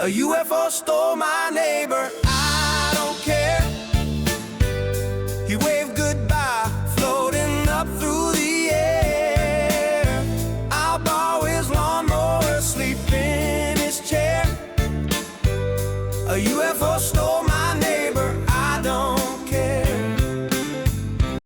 A UFO stole my neighbor, I don't care. He waved goodbye, floating up through the air. I'll borrow his lawnmower, sleep in his chair. A UFO stole